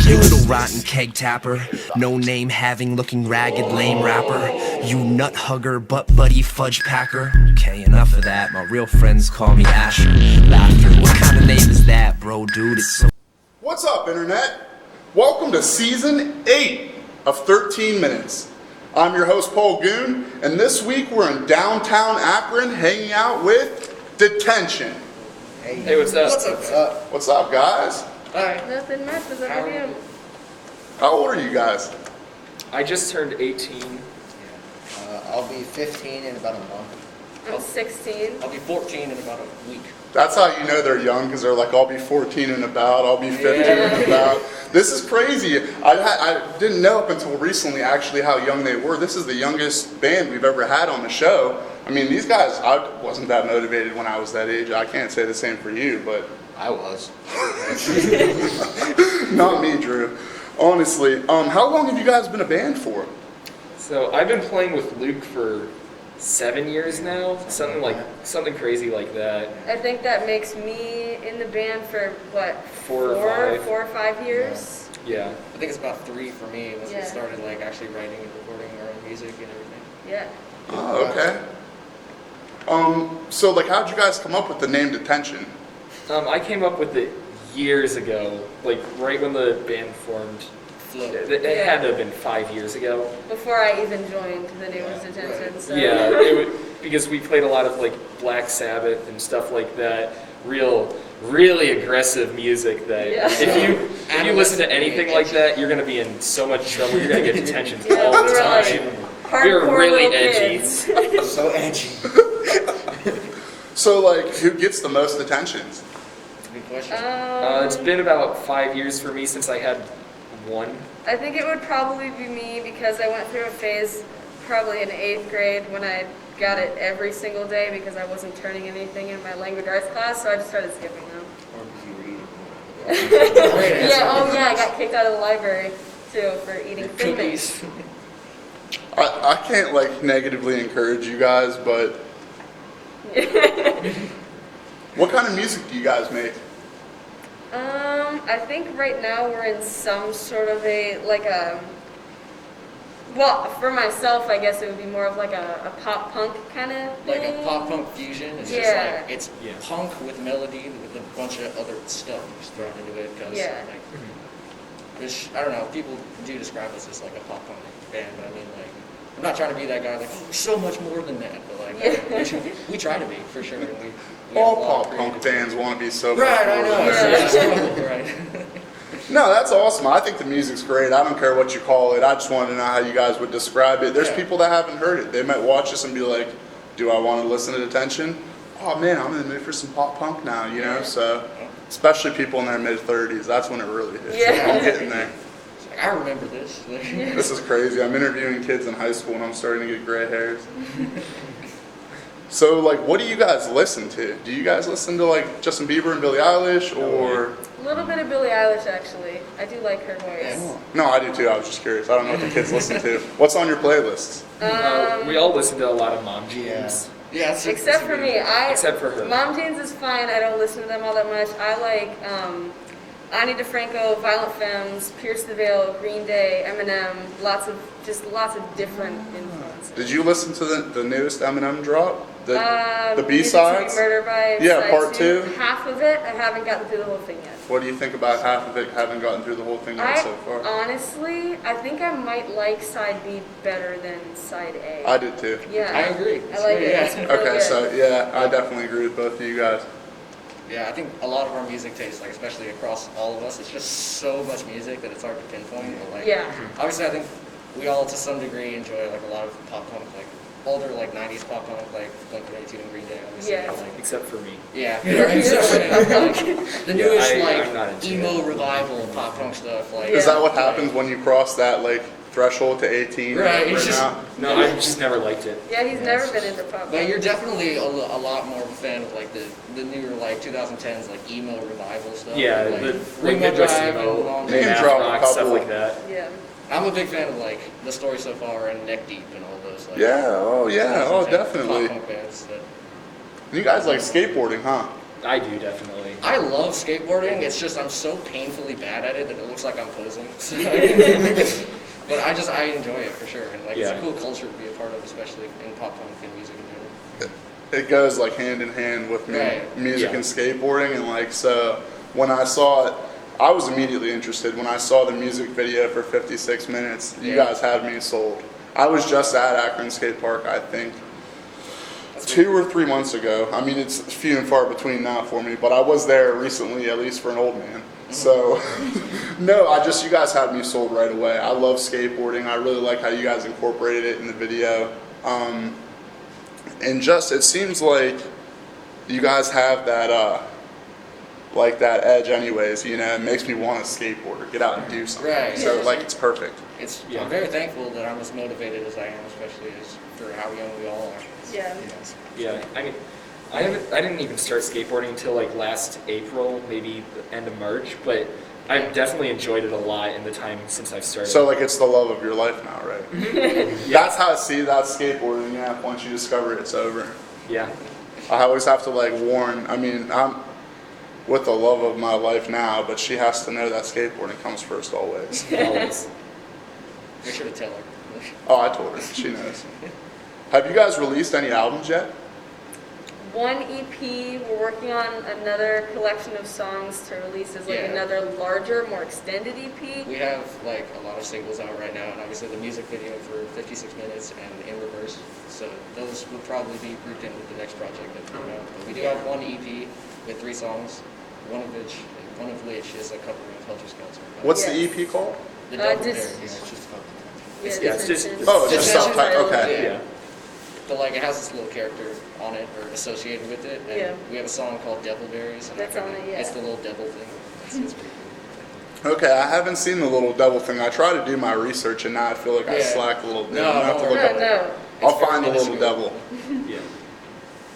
You little rotten keg tapper, no name having, looking ragged, lame rapper. You nut hugger, butt buddy fudge packer. Okay, enough of that. My real friends call me Asher. Laughter. What kind of name is that, bro, dude? It's so. What's up, Internet? Welcome to Season 8 of 13 Minutes. I'm your host, Paul Goon, and this week we're in downtown Akron hanging out with Detention. Hey, what's up? What's up, guys? Hi. Nothing much. What's up with you? How old are you guys? I just turned 18. I'll be 15 in about a month. I'm 16. I'll be 14 in about a week. That's how you know they're young, because they're like, I'll be 14 and about, I'll be 15 and about. This is crazy. I didn't know up until recently actually how young they were. This is the youngest band we've ever had on the show. I mean, these guys, I wasn't that motivated when I was that age. I can't say the same for you, but... I was. Not me, Drew. Honestly, how long have you guys been a band for? So I've been playing with Luke for 7 years now, something crazy like that. I think that makes me in the band for what? 4 or 5 years. Yeah. I think it's about 3 for me once we Yeah. started like actually writing and recording our own music and everything. Yeah. Oh, okay. So like, how'd you guys come up with the name Detention? I came up with it years ago, like right when the band formed. Flow. It had to have been 5 years ago. Before I even joined, the name was Detention. Right. So. Yeah, because we played a lot of like Black Sabbath and stuff like that. Really aggressive music that Yeah. if you listen to anything like that, you're gonna be in so much trouble. You're gonna get detention all we the were time. like We were hardcore really little edgy. kids. So edgy. So like, who gets the most detentions? Good question. It's been about 5 years for me since I had one. I think it would probably be me because I went through a phase probably in 8th grade when I got it every single day because I wasn't turning anything in my language arts class, so I just started skipping them. Or if you were eating. I got kicked out of the library too for eating Thin Mints. Cookies. I can't like negatively encourage you guys, but what kind of music do you guys make? I think right now we're in some sort of well, for myself, I guess it would be more of like a pop punk kind of Like thing. a pop punk fusion. It's Yeah. just like it's Yeah. punk with melody with a bunch of other stuff just thrown into it. Cause Yeah. like, which I don't know. People do describe us as like a pop punk band, but I mean like. I'm not trying to be that guy like, oh, we're so much more than that, but like, we try to be, for sure. And we All have a lot of pop punk creative- bands want to be so Right, I much know. more than Yeah. that. Yeah. Right. No, that's awesome. I think the music's great. I don't care what you call it. I just want to know how you guys would describe it. There's Yeah. people that haven't heard it. They might watch us and be like, do I want to listen to Detention? Oh man, I'm in the mood for some pop punk now, you know? So, especially people in their mid-30s, that's when it really hits. Yeah. I'm getting there. It's like, I remember this. This is crazy. I'm interviewing kids in high school and I'm starting to get gray hairs. So, like, what do you guys listen to? Do you guys listen to, like, Justin Bieber and Billie Eilish, or... A little bit of Billie Eilish, actually. I do like her voice. No, I do too. I was just curious. I don't know what the kids listen to. What's on your playlists? We all listen to a lot of Mom Jeans. Yeah, Except for me, Except for her. Mom Jeans is fine. I don't listen to them all that much. I like Ani DeFranco, Violent Femmes, Pierce the Veil, Green Day, Eminem. Lots of different influences. Did you listen to the newest Eminem drop? The Music to B-sides? Be Murder by Yeah, Side part 2. Half of it, I haven't gotten through the whole thing yet. What do you think about half of it? Haven't gotten through the whole thing yet so far. Honestly, I think I might like Side B better than Side A. I did too. Yeah, I agree. I like it. Yeah. It's really Okay, good. so yeah, I definitely agree with both of you guys. Yeah, I think a lot of our music taste, like especially across all of us, it's just so much music that it's hard to pinpoint. But like, Yeah. obviously, I think we all to some degree enjoy like a lot of pop punk, like older like '90s pop punk, like Blink-182 and Green Day. Obviously, Yeah. but, like Except for me. yeah, the newest I'm not like into emo revival pop punk stuff. Like, Is that what happens when you cross that like threshold to 18? Right, Right it's just- now? No, I've just never liked it. Yeah, he's never been into pop. But you're definitely a lot more of a fan of like the newer like 2010s like emo revival stuff. Yeah, like, the Ring Midwest Drive and emo, Long You can math drop a rock, stuff couple. like that. Yeah. I'm a big fan of like The Story So Far and Neck Deep and all those. Like, Yeah, oh yeah, oh 2010 definitely. Pop punk bands that You guys like skateboarding, huh? I do definitely. I love skateboarding. It's just I'm so painfully bad at it that it looks like I'm posing. But I enjoy it for sure, and like it's Yeah. a cool culture to be a part of, especially in pop punk and music in general. It goes like hand in hand with me, Right. music Yeah. and skateboarding, and like so when I saw it, I was immediately interested. When I saw the music video for 56 minutes, you Yeah. guys had me sold. I was just at Akron Skate Park, I think, That's 2 or 3 months ago. I mean, it's few and far between now for me, but I was there recently, at least for an old man. So, no, you guys had me sold right away. I love skateboarding. I really like how you guys incorporated it in the video. And just, it seems like you guys have that, like that edge anyways, you know, it makes me want to skateboard or get out and do something. Right. So, like, it's perfect. Yeah. I'm very thankful that I'm as motivated as I am, especially as for how young we all are. Yeah. Yeah, I mean, I didn't even start skateboarding until like last April, maybe the end of March, but I've definitely enjoyed it a lot in the time since I've started. So, like, it's the love of your life now, right? That's how I see that skateboarding, yeah. Once you discover it, it's over. yeah, I always have to, like, warn. I mean, I'm with the love of my life now, but she has to know that skateboarding comes first always. always. Make sure to tell her. Oh, I told her. She knows. Have you guys released any albums yet? One EP, we're working on another collection of songs to release as like Yeah. another larger, more extended E EP. We have like a lot of singles out right now, and obviously the music video for 56 minutes and In Reverse. So those will probably be grouped in with the next project that we have. But we do have one EP with 3 songs, one of which is a cover of Helter Skelter. What's Yes. the EP called? The Double just- Dare, It's just about Yeah, Yeah, it's just- Detention. Oh, it's just Detention. subtitle. Okay. Yeah. But like it has this little character on it or associated with it. And Yeah. we have a song called Devil Berries. And That's on it, yeah. It's the little devil thing. It's pretty cool. Okay, I haven't seen the little devil thing. I try to do my research, and now I feel like I Yeah. slack a little bit. No, I'm gonna have to don't look worry. up. No. I'll It's very find the little minuscule. devil. Yeah.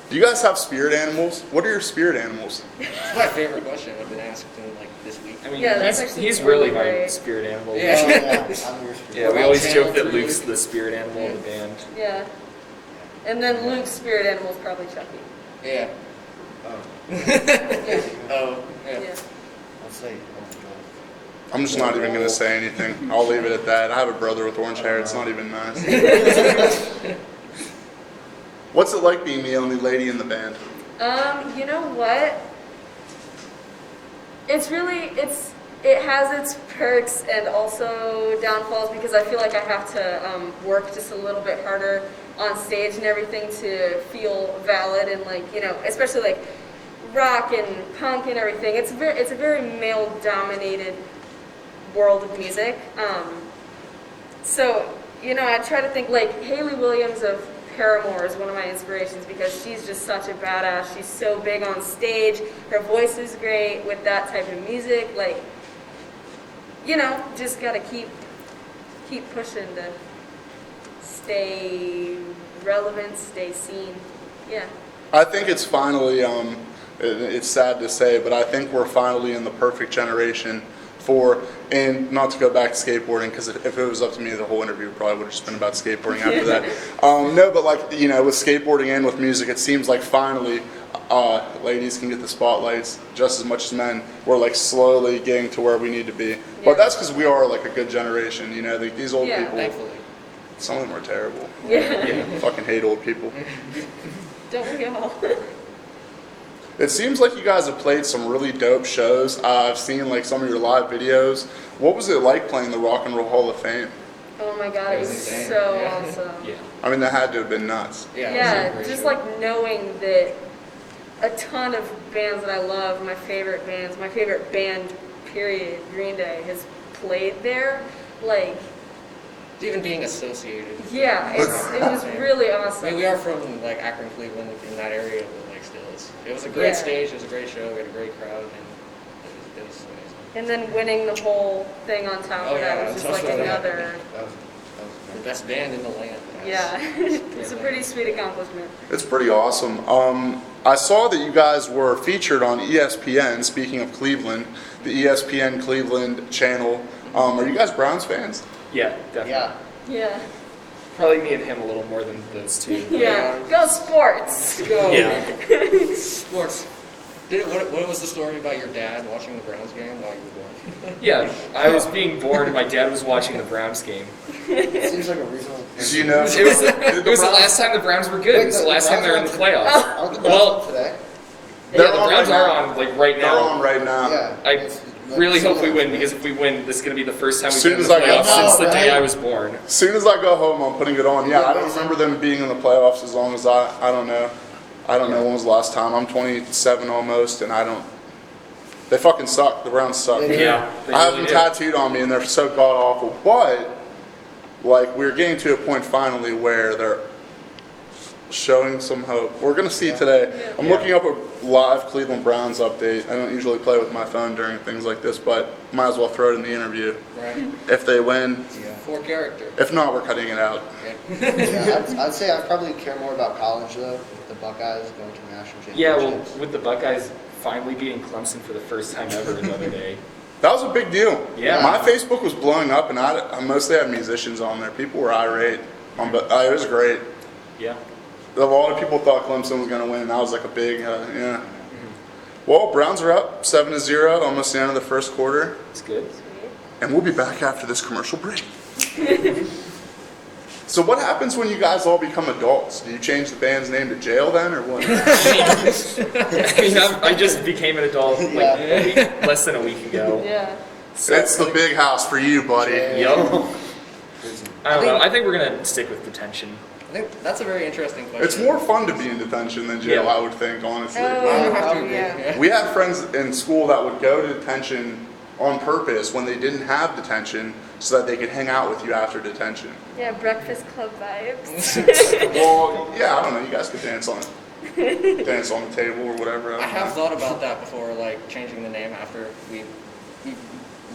Do you guys have spirit animals? What are your spirit animals? It's my favorite question I've been asked in like this week. I mean, Yeah, that's he's, actually he's really my great. spirit animal. Yeah. Oh, yeah, I'm your spirit. Yeah, we We're always all joke that channeled Luke's through. the spirit animal of the band. Yeah. And then Luke's spirit animal is probably Chucky. Yeah. Oh, Oh, yeah. Yeah. I'll say, oh my God. I'm just not even gonna say anything. I'll leave it at that. I have a brother with orange hair. It's not even nice. What's it like being the only lady in the band? You know what? It has its perks and also downfalls because I feel like I have to work just a little bit harder on stage and everything to feel valid and like, you know, especially like rock and punk and everything. It's a very male dominated world of music. So, you know, I try to think like Hayley Williams of Paramore is one of my inspirations because she's just such a badass. She's so big on stage. Her voice is great with that type of music. Like, you know, just gotta keep pushing to stay relevant, stay seen. Yeah. I think it's finally, it's sad to say, but I think we're finally in the perfect generation and not to go back to skateboarding, because if it was up to me, the whole interview probably would have just been about skateboarding after that. No, but like, you know, with skateboarding and with music, it seems like finally ladies can get the spotlights just as much as men. We're like slowly getting to where we need to be. Yeah. But that's because we are like a good generation, you know, these old Yeah. people, Thankfully. some of them are terrible. Yeah. Fucking hate old people. Don't we all? It seems like you guys have played some really dope shows. I've seen like some of your live videos. What was it like playing the Rock and Roll Hall of Fame? Oh my god, it was insane. so Yeah. awesome. Yeah. I mean, that had to have been nuts. Yeah. it was a Yeah, great just show. like knowing that a ton of bands that I love, my favorite bands, my favorite band, period, Green Day, has played there. Like, Even being associated. yeah, it was really I awesome. mean, we are from like Akron, Cleveland, in that area, but like still, it was a great Yeah. stage. It was a great show. We had a great crowd, and it was amazing. And then winning the whole thing on top Oh, of that yeah, was just on like top of that. another, The best band in the land. yeah, it's a pretty sweet accomplishment. It's pretty awesome. I saw that you guys were featured on ESPN, speaking of Cleveland, the ESPN Cleveland channel. Are you guys Browns fans? Yeah, definitely. Yeah. Yeah, Probably me and him a little more than those two. yeah, go sports. Go. Yeah. Sports. What was the story about your dad watching the Browns game while you were born? Yeah, I was being born and my dad was watching the Browns game. Seems like a reasonable. Do you know? It was the last time the Browns were good. It was the last time they were in the playoffs. Aren't the Browns on today? Yeah, the Browns are on like right They're on now. right now. Yeah. I It's like really hope we similar win to because if we win, this is going to be the first time we've Soon been in as the I go playoffs since the home, day right? I was born. As soon as I go home, I'm putting it on. Yeah, I don't remember them being in the playoffs as long as I don't know. I don't know when was the last time. I'm 27 almost, and I don't. They fucking suck. The Browns suck. They do. Yeah, they I have really them tattooed on me, and they're so god awful. But like, we're getting to a point finally where they're showing some hope. We're gonna see today. I'm looking up a live Cleveland Browns update. I don't usually play with my phone during things like this, but might as well throw it in the interview. Right. If they win, Yeah. For character. if not, we're cutting it out. Yeah. Yeah, I'd say I probably care more about college though, with the Buckeyes going to national Yeah, championships. well, with the Buckeyes finally beating Clemson for the first time ever the other day. That was a big deal. Yeah. My Facebook was blowing up, and I mostly had musicians on there. People were irate. But it was great. Yeah. A lot of people thought Clemson was going to win, and that was like a big, yeah. Well, Browns are up 7-0, almost the end of the first quarter, It's good. and we'll be back after this commercial break. So what happens when you guys all become adults? Do you change the band's name to Jail then, or what? I mean, I just became an adult like Yeah. less than a week ago. Yeah. It's the big house for you, buddy. Yup. I don't know. I think we're gonna stick with detention. I think that's a very interesting question. It's more fun to be in detention than jail, Yeah. I would think, honestly. I have to Probably, agree. yeah. We had friends in school that would go to detention on purpose when they didn't have detention so that they could hang out with you after detention. Yeah, Breakfast Club vibes. Well, yeah, I don't know. You guys could dance on the table or whatever. I don't have know. thought about that before, like changing the name after we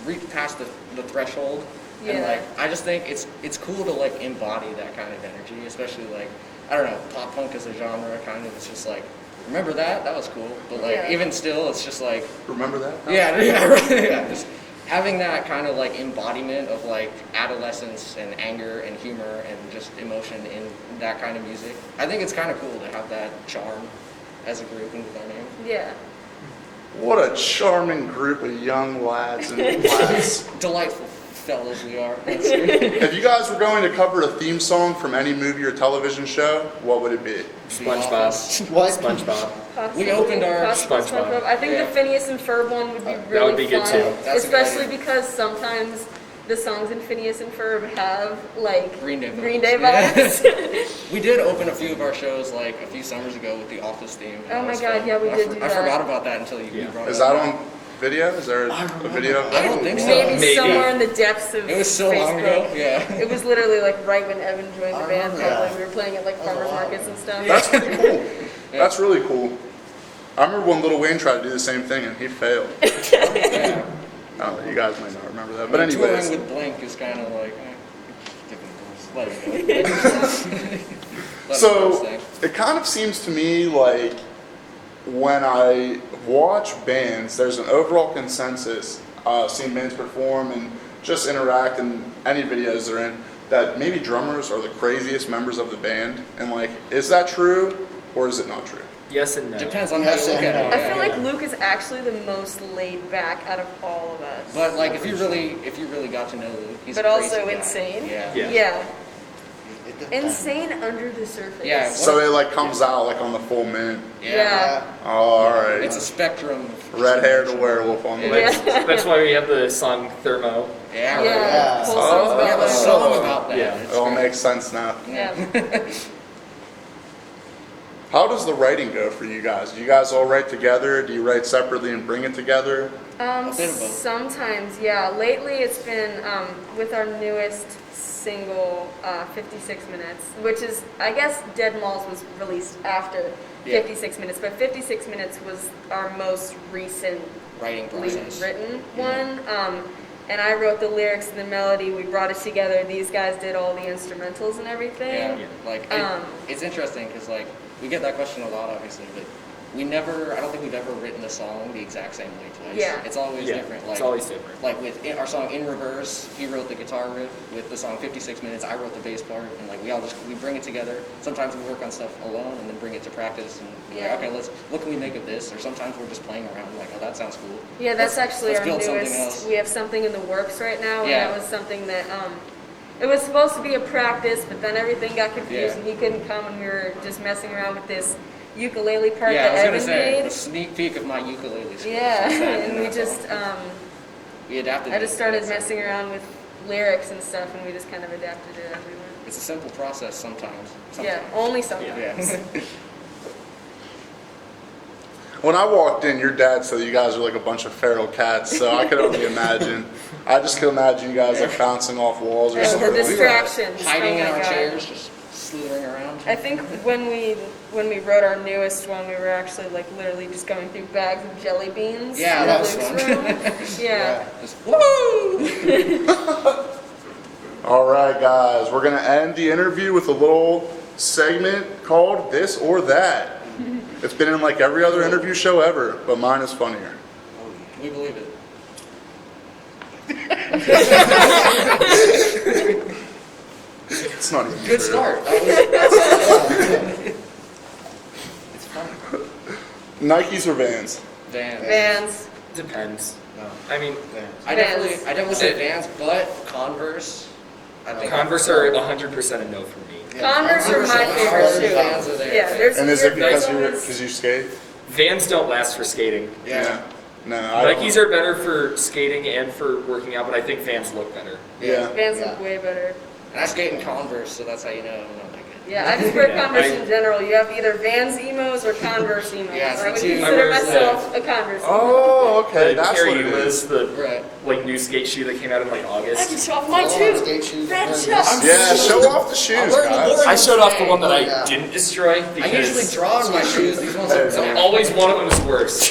reached past the threshold. And Yeah. like, I just think it's cool to like embody that kind of energy, especially like, I don't know, pop punk as a genre kind of. It's just like, remember that? That was cool. But like, Yeah. even still, it's just like, Remember that? yeah, right, yeah. Just having that kind of like embodiment of like adolescence and anger and humor and just emotion in that kind of music. I think it's kind of cool to have that charm as a group and with our name. Yeah. What a charming group of young lads in class. Delightful fellas we are. If you guys were going to cover a theme song from any movie or television show, what would it be? SpongeBob. What? SpongeBob. Possibly. We opened our Possibly SpongeBob. I think Yeah. the Phineas and Ferb one would be really That would be good fun, too. That's a good especially idea. because sometimes the songs in Phineas and Ferb have like Green Day vibes. We did open a few of our shows like a few summers ago with the Office theme. and Oh that my was God, fun. yeah, we did do I that. forgot about that until you Yeah. brought it Is up. that on video? Is there a video? I don't think so. Maybe, Maybe. somewhere in the depths of It was so Facebook. long ago. Yeah. It was literally like right when Evan joined the I band. remember that. Probably we were playing at like That was a farmers while markets ago. and stuff. That's pretty cool. That's really cool. I remember when Lil Wayne tried to do the same thing and he failed. Yeah. I don't know, you guys might not remember that. But Touring anyways, with Blink is kind of like, let it go. Let so it it kind of seems to me like when I watch bands, there's an overall consensus, seeing bands perform and just interact in any videos they're in, that maybe drummers are the craziest members of the band. And like, is that true or is it not true? Yes and no. Depends on Yes how you look and at no. it. I feel yeah. like Luke is actually the most laid back out of all of us. But like, if you really got to know Luke, he's But a crazy also guy. insane. Yeah. Yeah. Yeah. It depends. Insane under the surface. Yeah. So it like comes out like on the full mint. Yeah. Oh, all right. It's a spectrum. Of Red hair to werewolf on the Yeah. That's why we have the song Thermo. Yeah. Right. Yeah. Yeah. Whole song's We have about a that. song about that. Yeah. It's It all great. makes sense now. Yeah. How does the writing go for you guys? Do you guys all write together? Do you write separately and bring it together? A bit of both. Sometimes, yeah. Lately, it's been with our newest single, 56 Minutes, which is, I guess, Dead Malls was released after Yeah. 56 Minutes, but 56 Minutes was our most recent Writing process. written one. And I wrote the lyrics and the melody. We brought it together. These guys did all the instrumentals and everything. Yeah. Like, Um, it's interesting because like we get that question a lot, obviously, but I don't think we've ever written a song the exact same way twice. Yeah. It's always different. Like, it's always different. Like with our song In Reverse, he wrote the guitar riff. With the song 56 Minutes, I wrote the bass part. And like we bring it together. Sometimes we work on stuff alone and then bring it to practice and be like, okay, what can we make of this? Or sometimes we're just playing around like, oh, that sounds cool. Yeah, that's actually let's our build something newest. else. We have something in the works right now, and Yeah. that was something that it was supposed to be a practice, but then everything got confused, Yeah. and he couldn't come, and we were just messing around with this ukulele part Yeah, I was that gonna Evan say, a made. sneak peek of my ukulele skills. Yeah, What's that and in we that just song? We adapted I it. just started messing around with lyrics and stuff, and we just kind of adapted it as we went. It's a simple process sometimes. Yeah, only sometimes. Yeah. When I walked in, your dad said you guys are like a bunch of feral cats, so I could only imagine. I just could imagine you guys like bouncing off walls or And something. the distractions. Hiding oh in my our God. chairs, just slithering around. I think when we wrote our newest one, we were actually like literally just going through bags of jelly beans. Yeah, in that was Luke's fun. room. Yeah. Just, woo! All right, guys, we're gonna end the interview with a little segment called This or That. It's been in like every other interview show ever, but mine is funnier. We believe it. It's not even Good true. start. It's fun. Nikes or Vans? Vans. Vans. Depends. No. I mean, I definitely say Vans, but Converse. I think Converse are 100% a no for me. Converse are my favorite shoe. Vans are there. Yeah, there's And is it because there's you skate? Vans don't last for skating. Yeah. No, I don't. Nikes are better for skating and for working out, but I think Vans look better. Yeah. Vans Yeah. look way better. And I skate in Converse, so that's how you know I'm not that good. Yeah, I just wear Yeah, Converse I- in general. You have either Vans emos or Converse emos. Yeah, I would me too. consider I wear myself a Converse emo. Oh, okay, The that's Carry what it Umas, is. the Right. like new skate shoe that came out in like I August. can show off mine All on too. skate shoes. Red Very chucks. Yeah, show off the shoes, guys. I showed off the one that I Yeah. didn't destroy I usually because draw on my shoes. These ones are so always one of them is worse.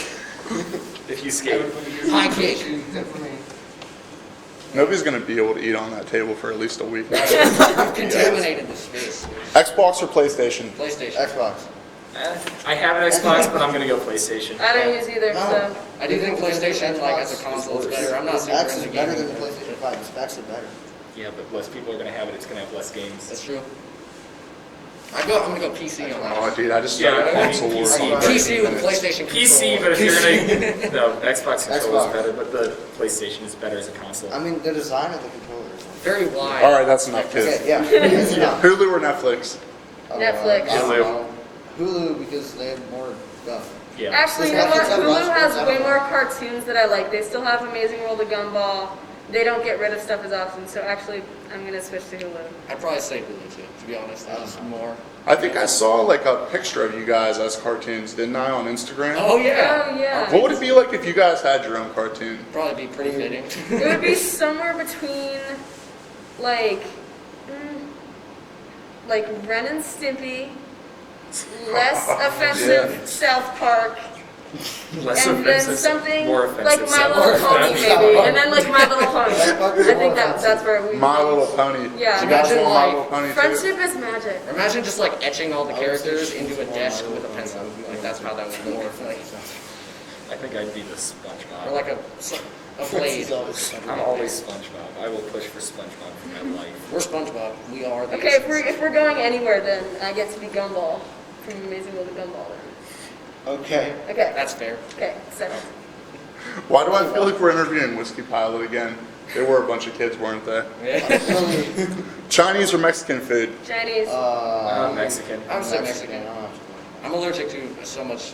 If you skate. high kick. Nobody's gonna be able to eat on that table for at least a week. Contaminated the space. Xbox or PlayStation? PlayStation. Xbox. I have an Xbox, but I'm gonna go PlayStation. I don't use either, so. I do think PlayStation, like as a console, is better. I'm not super X is into better gaming. than the PlayStation 5. The specs are better. Yeah, but less people are gonna have it. It's gonna have less games. That's true. I'm gonna go PC on Oh, that. dude, I just started Yeah, I mean, console war. PC. in PC with 30 a minutes. PlayStation PC, controller. but if you're gonna no, Xbox controller Xbox. is better, but the PlayStation is better as a console. I mean, the design of the controller is like... Very wide. All right, that's enough, kids. Okay, yeah. It's enough. Hulu or Netflix? Netflix. I don't Hulu. know. Hulu because they have more stuff. Yeah. Actually, you know what? Hulu has way more cartoons that I like. They still have Amazing World of Gumball. They don't get rid of stuff as often, so actually, I'm gonna switch to Hulu. I'd probably say Hulu too, to be honest. There's more. I think I saw like a picture of you guys as cartoons, didn't I, on Instagram? Oh yeah. Oh yeah. What would it be like if you guys had your own cartoon? Probably be pretty fitting. It would be somewhere between, like, like Ren and Stimpy, less offensive South Park, Less and then offensive, something more like offensive. My so Little more Pony offensive. maybe, and then like My Little Pony. I think that's where we. My Little Pony. Yeah. You guys Imagine, want My like, Little Pony too? Friendship is magic. Imagine just like etching all the characters into a desk with a pencil. Like that's how that would look. Like, I think I'd be the SpongeBob. or like a blade. I'm always SpongeBob. I will push for SpongeBob for my life. We're SpongeBob. We are the. Okay, if we're going anywhere, then I get to be Gumball from Amazing World of Gumball. Then. Okay. Okay. That's fair. Okay. Second. Why do I feel like we're interviewing Whiskey Pilot again? They were a bunch of kids, weren't they? Yeah. Chinese or Mexican food? Chinese. I'm Mexican. I would say Mexican. Mexican. I'm allergic to so much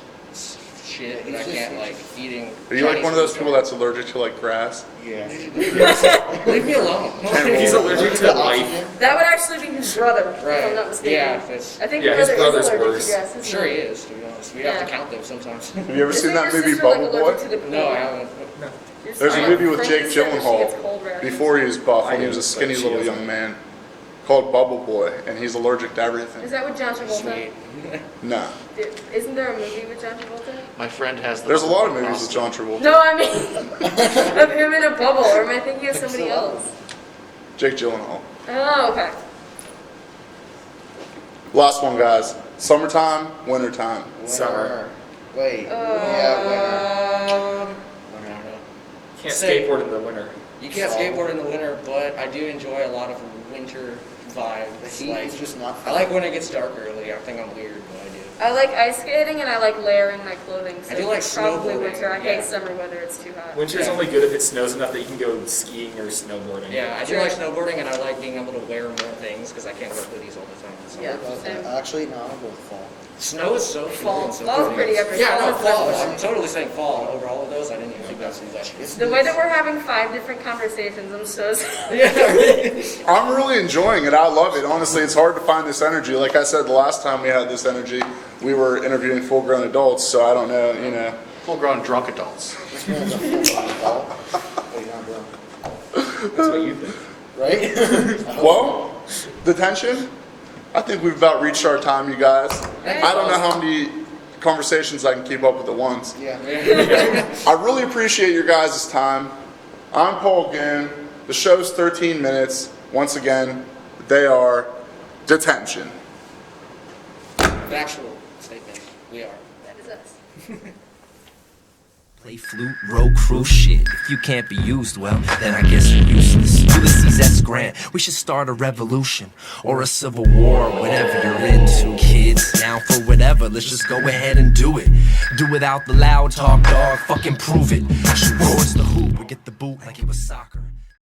shit that I can't like eating. Are you like Chinese one of those food. people that's allergic to like grass? Yeah. Leave me alone. He's allergic to life. That would actually be his brother, if I'm Right. not mistaken. Yeah. It's, I think Yeah, his his brother is brother's allergic worse. to grass. I'm isn't sure he is. To be honest, we have Yeah. to count them sometimes. Have you ever Isn't seen that your movie sister, like, Bubble allergic Boy? to the No, I cold? haven't. Your There's a sister- movie with Frankie Jake said that she gets Gyllenhaal cold rashes. before he was buff when I he was a do, skinny but she little doesn't. young man called Bubble Boy, and he's allergic to everything. Is that with John Travolta? Sweet. No. Isn't there a movie with John Travolta? My friend has the There's a lot of movies with John Travolta. No, I mean of him in a bubble, or am I thinking of somebody else? Jake Gyllenhaal. Oh, okay. Last one, guys. Summertime, wintertime. Summer. Wait. Yeah, winter. I don't know. Can't Say- skateboard in the winter. You can't skateboard in the winter, but I do enjoy a lot of winter vibe. The It's heat like, is just not I fun. like when it gets dark early. I think I'm weird, but I do. I like ice skating and I like layering my clothing. So I do like probably snowboarding, winter. I yeah. hate summer weather. It's too hot. Winter's Yeah. only good if it snows enough that you can go skiing or snowboarding. Yeah, I do Sure. like snowboarding, and I like being able to wear more things because I can't wear hoodies all the time. So. Yeah. Actually, no, I'll go with fall. Snow is so cool Fall. and so Fall's pretty epic. Yeah, no, Fall is the fall. best. I'm totally saying fall. Over all of those, I didn't even think that's possessions. The way that we're having 5 different conversations, I'm so sorry. Yeah. I'm really enjoying it. I love it. Honestly, it's hard to find this energy. Like I said, the last time we had this energy, we were interviewing full-grown adults. So I don't know, you know. Full-grown drunk adults. This man's a full-on fall. What are you not doing? That's what you think. Right? Well, detention. I think we've about reached our time, you guys. I don't know how many conversations I can keep up with at once. Yeah. I really appreciate your guys' time. I'm Paul Goon. The show's 13 minutes. Once again, they are detention. Factual statement. We are. That is us. Play flute, road crew shit. If you can't be used well, then I guess you're useless. Ulysses S. Grant, we should start a revolution or a civil war, whatever you're into. Kids, down for whatever, let's just go ahead and do it. Do without the loud talk, dog, fucking prove it. Shoot towards the hoop or get the boot like it was soccer.